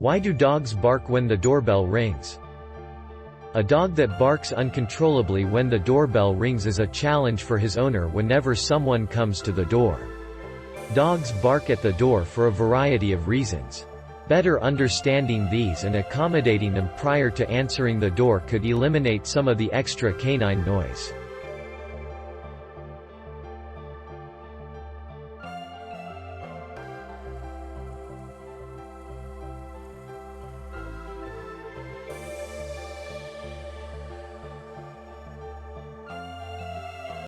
Why do dogs bark when the doorbell rings? A dog that barks uncontrollably when the doorbell rings is a challenge for his owner whenever someone comes to the door. Dogs bark at the door for a variety of reasons. Better understanding these and accommodating them prior to answering the door could eliminate some of the extra canine noise.